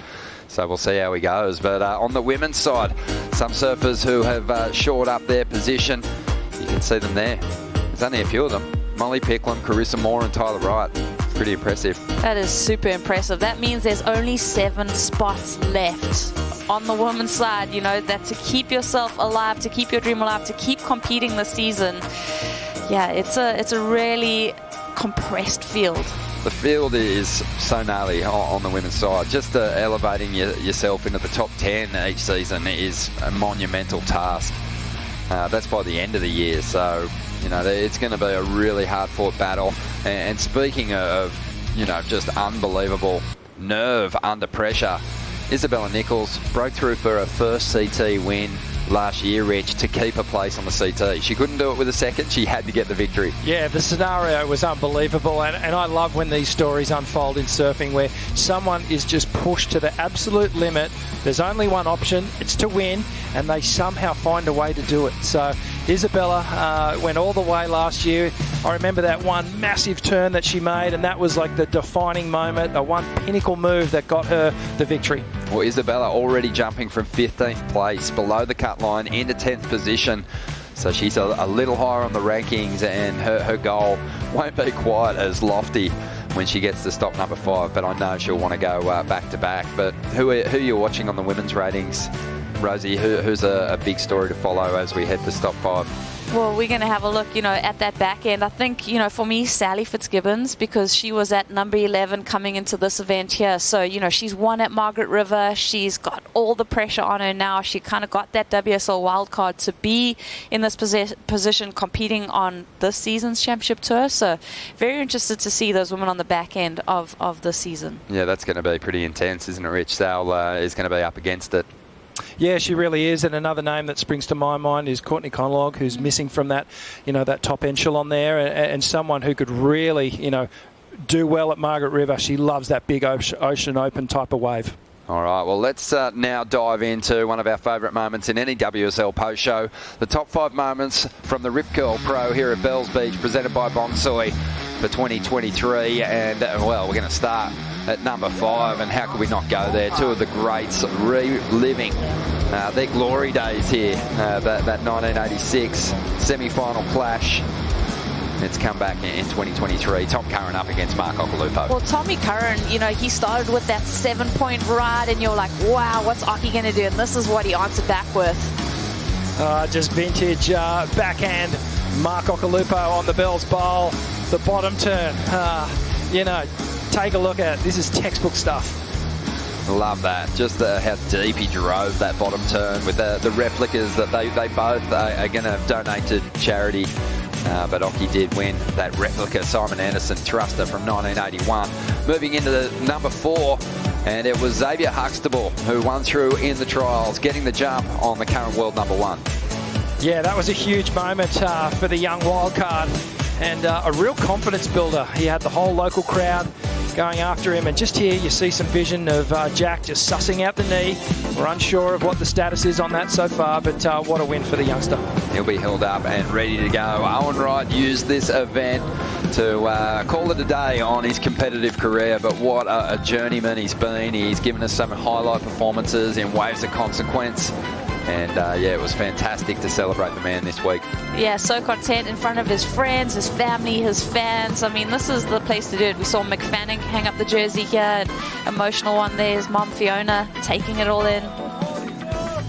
So we'll see how he goes. But on the women's side, some surfers who have shored up their position, you can see them there. There's only a few of them. Molly Picklum, Carissa Moore and Tyler Wright. Pretty impressive. That is super impressive. That means there's only 7 spots left on the women's side, that to keep yourself alive, to keep your dream alive, to keep competing this season. Yeah, it's a really compressed field. The field is so gnarly on the women's side. Just elevating yourself into the top 10 each season is a monumental task. That's by the end of the year, so it's going to be a really hard-fought battle. And speaking of, just unbelievable nerve under pressure, Isabella Nichols broke through for her first CT win last year, Rich, to keep her place on the CT. She couldn't do it with a second. She had to get the victory. Yeah, the scenario was unbelievable, and I love when these stories unfold in surfing where someone is just pushed to the absolute limit. There's only one option, it's to win, and they somehow find a way to do it. So Isabella went all the way last year. I remember that one massive turn that she made, and that was like the defining moment, the one pinnacle move that got her the victory. Well, Isabella already jumping from 15th place below the cut line into 10th position. So she's a little higher on the rankings, and her goal won't be quite as lofty when she gets to stop number 5, but I know she'll want to go back to back. But who are you watching on the women's ratings, Rosie? Who's a big story to follow as we head to stop 5? Well, we're going to have a look, at that back end. I think, for me, Sally Fitzgibbons, because she was at number 11 coming into this event here. So, she's won at Margaret River. She's got all the pressure on her now. She kind of got that WSL wildcard to be in this position competing on this season's championship tour. So, very interested to see those women on the back end of the season. Yeah, that's going to be pretty intense, isn't it, Rich? Sal is going to be up against it. Yeah, she really is. And another name that springs to my mind is Courtney Conlog, who's missing from that, that top echelon there, and someone who could really, do well at Margaret River. She loves that big ocean open type of wave. All right, well, let's now dive into one of our favourite moments in any WSL post show, the top 5 moments from the Rip Curl Pro here at Bells Beach, presented by Bonsoi for 2023. And, well, we're going to start at number 5, and how could we not go there? 2 of the greats reliving their glory days here, that 1986 semi-final clash. It's come back in 2023. Tom Curran up against Mark Occhilupo. Well, Tommy Curran, he started with that 7-point ride, and you're like, wow, what's Occhi going to do? And this is what he answered back with. Just vintage backhand. Mark Occhilupo on the Bells Bowl. The bottom turn. Take a look at it. This is textbook stuff. Love that. Just how deep he drove that bottom turn with the replicas that they both are going to donate to charity. But Occhi did win that replica Simon Anderson thruster from 1981. Moving into the number 4, and it was Xavier Huxtable who won through in the trials, getting the jump on the current world number 1. Yeah, that was a huge moment for the young wildcard, and a real confidence builder. He had the whole local crowd going after him, and just here you see some vision of Jack just sussing out the knee. We're unsure of what the status is on that so far, but what a win for the youngster. He'll be held up and ready to go. Owen Wright used this event to call it a day on his competitive career, but what a journeyman he's been. He's given us some highlight performances in Waves of Consequence. And, it was fantastic to celebrate the man this week. Yeah, so content in front of his friends, his family, his fans. I mean, this is the place to do it. We saw Mick Fanning hang up the jersey here. An emotional one there. His mom, Fiona, taking it all in.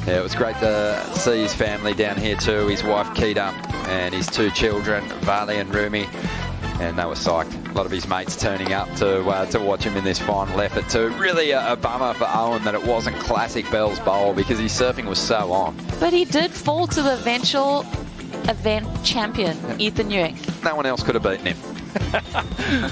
Yeah, it was great to see his family down here too. His wife, Keita, and his 2 children, Vali and Rumi. And they were psyched. A lot of his mates turning up to watch him in this final effort too. Really a bummer for Owen that it wasn't classic Bells Bowl, because his surfing was so on. But he did fall to the eventual event champion, Ethan Ewing. No one else could have beaten him.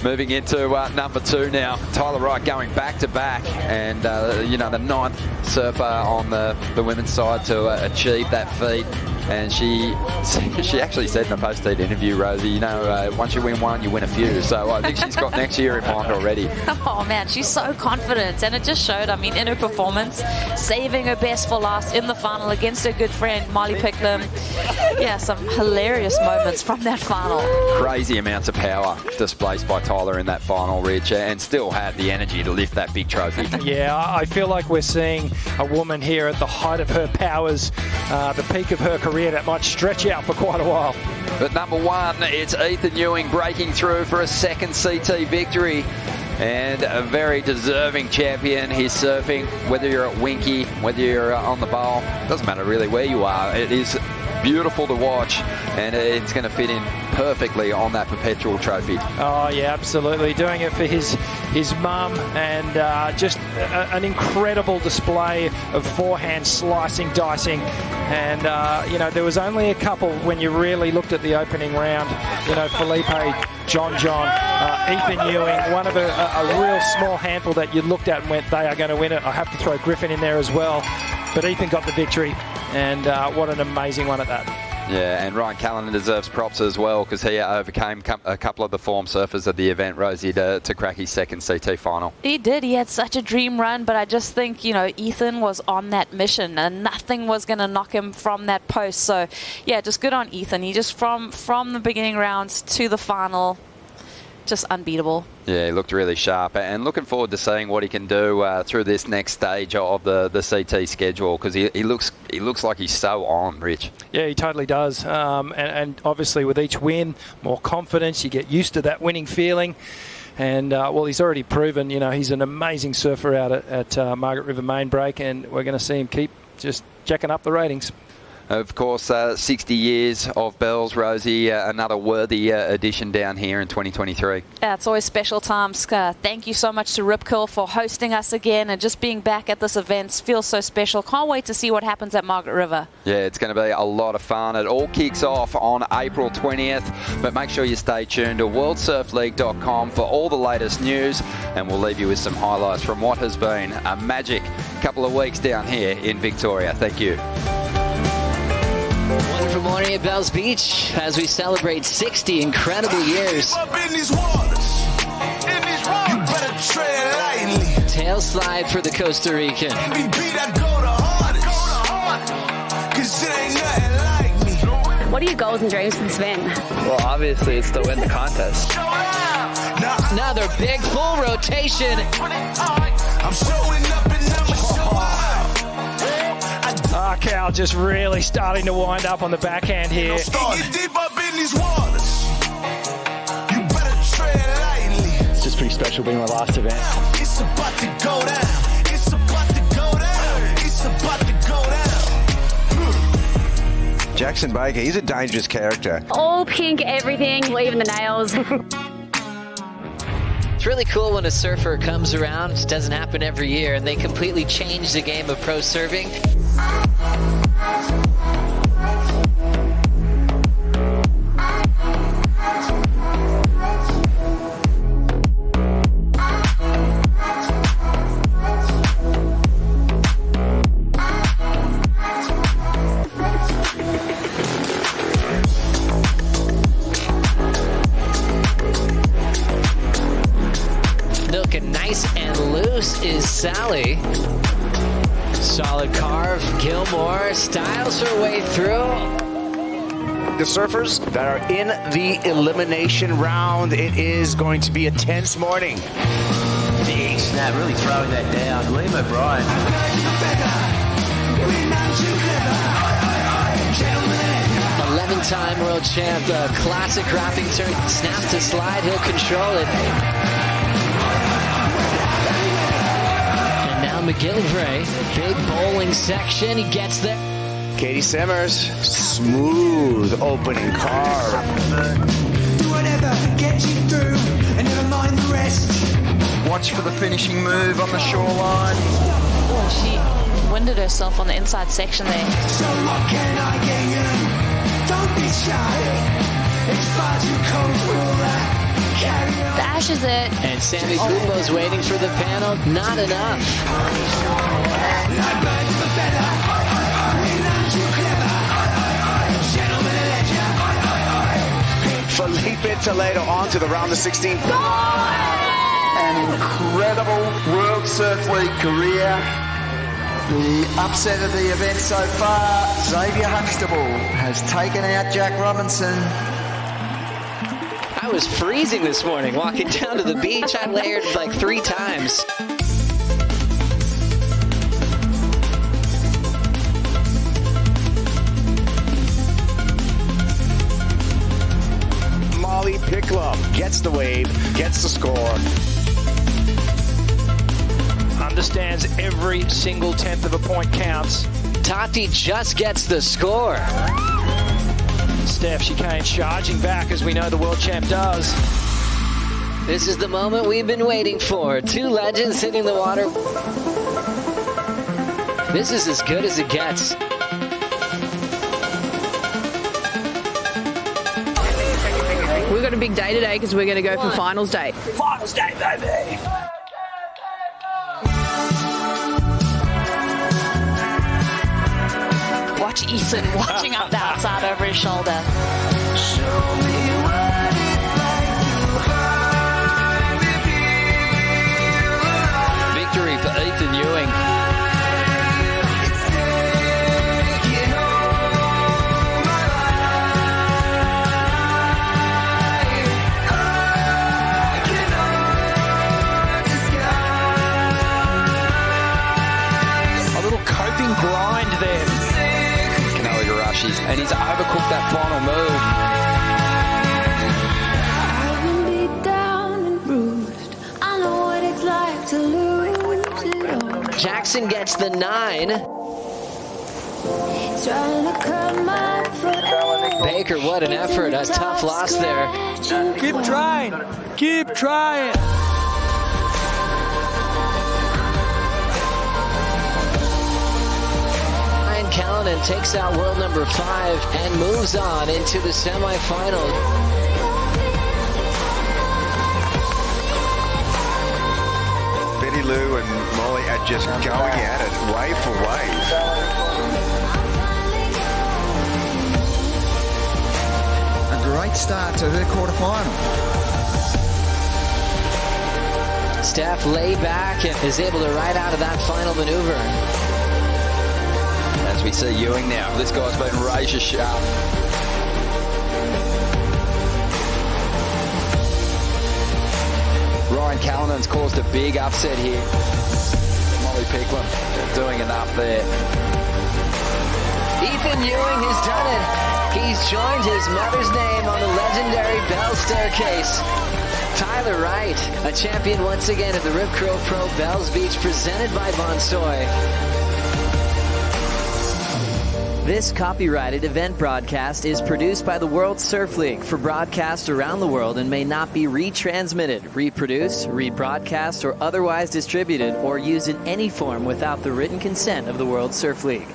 Moving into number 2 now. Tyler Wright going back-to-back, and the 9th surfer on the women's side to achieve that feat. And she actually said in a post-heat interview, Rosie, once you win one, you win a few. So I think she's got next year in mind already. Oh man, she's so confident, and it just showed. I mean, in her performance, saving her best for last in the final against her good friend Molly Picklum. Yeah, some hilarious moments from that final. Crazy amounts of power displaced by Tyler in that final, Rich, and still had the energy to lift that big trophy. Yeah, I feel like we're seeing a woman here at the height of her powers, the peak of her career that might stretch out for quite a while. But number 1, it's Ethan Ewing breaking through for a second CT victory, and a very deserving champion. He's surfing, whether you're at Winky, whether you're on the bowl, doesn't matter really where you are. It is beautiful to watch, and it's going to fit in perfectly on that perpetual trophy. Oh yeah, absolutely. Doing it for his mum, and just an incredible display of forehand slicing, dicing, and there was only a couple when you really looked at the opening round. Felipe, John, Ethan Ewing, one of a real small handful that you looked at and went, they are going to win it. I have to throw Griffin in there as well, but Ethan got the victory, and what an amazing one at that. Yeah, and Ryan Callanan deserves props as well, because he overcame a couple of the form surfers of the event, Rosie, to crack his second CT final. He did. He had such a dream run, but I just think, Ethan was on that mission, and nothing was going to knock him from that post. So, yeah, just good on Ethan. He just, from the beginning rounds to the final, just unbeatable. Yeah, he looked really sharp, and looking forward to seeing what he can do through this next stage of the CT schedule, because he looks like he's so on, Rich. Yeah, he totally does, and obviously with each win, more confidence, you get used to that winning feeling. And, he's already proven, he's an amazing surfer out at Margaret River Main Break, and we're going to see him keep just jacking up the ratings. Of course, 60 years of bells, Rosie, another worthy addition down here in 2023. Yeah, it's always special times. Thank you so much to Rip Curl for hosting us again, and just being back at this event feels so special. Can't wait to see what happens at Margaret River. Yeah, it's going to be a lot of fun. It all kicks off on April 20th, but make sure you stay tuned to worldsurfleague.com for all the latest news, and we'll leave you with some highlights from what has been a magic couple of weeks down here in Victoria. Thank you. Wonderful morning at Bells Beach as we celebrate 60 incredible years. Tail slide for the Costa Rican. What are your goals and dreams for this event? Well, obviously it's to win the contest. Another big full rotation. I'm showing up in number Cal just really starting to wind up on the backhand here. It's just pretty special being my last event. It's about to go down. It's about to go down. It's about to go down. Jackson Baker, he's a dangerous character. All pink, everything, even the nails. It's really cool when a surfer comes around. It doesn't happen every year, and they completely change the game of pro surfing. Looking nice and loose is Sally. Solid carve, Gilmore styles her way through. The surfers that are in the elimination round, it is going to be a tense morning. Big snap, really throwing that down. Liam O'Brien. 11-time world champ, classic wrapping turn, snap to slide, he'll control it. McGillivray, big bowling section, he gets there. Katie Simmers, smooth opening carve. Do whatever, get you through, and never mind the rest. Watch for the finishing move on the shoreline. Oh, she winded herself on the inside section there. So what can I get you? Dashes it. And Sammy Kubo's waiting for the panel. Not enough. Felipe Toledo onto the round of 16. An incredible World Surf League career. The upset of the event so far, Xavier Huxtable has taken out Jack Robinson. I was freezing this morning walking down to the beach. I layered like 3 times. Molly Picklum gets the wave, gets the score. Understands every single tenth of a point counts. Tati just gets the score. Steph Chicane charging back, as we know the world champ does. This is the moment we've been waiting for. 2 legends hitting the water. This is as good as it gets. We've got a big day today because we're going to go for finals day. Finals day, baby! Watch Ethan watching up the outside over his shoulder. Victory for Ethan Ewing. A little coping grind there. And he's overcooked that final move. Jackson gets the 9. Baker, what an effort. A tough loss there. Keep trying. Keep trying. Callanan takes out world number 5 and moves on into the semifinal. Betty Lou and Molly are just going at it, wave for wave. A great start to her quarterfinal. Steph lay back and is able to ride out of that final maneuver. as we see Ewing now. This guy's been razor sharp. Ryan Callanan's caused a big upset here. Molly Picklum doing enough there. Ethan Ewing has done it. He's joined his mother's name on the legendary Bell Staircase. Tyler Wright, a champion once again at the Rip Curl Pro Bells Beach, presented by Bonsoy. This copyrighted event broadcast is produced by the World Surf League for broadcast around the world and may not be retransmitted, reproduced, rebroadcast, or otherwise distributed or used in any form without the written consent of the World Surf League.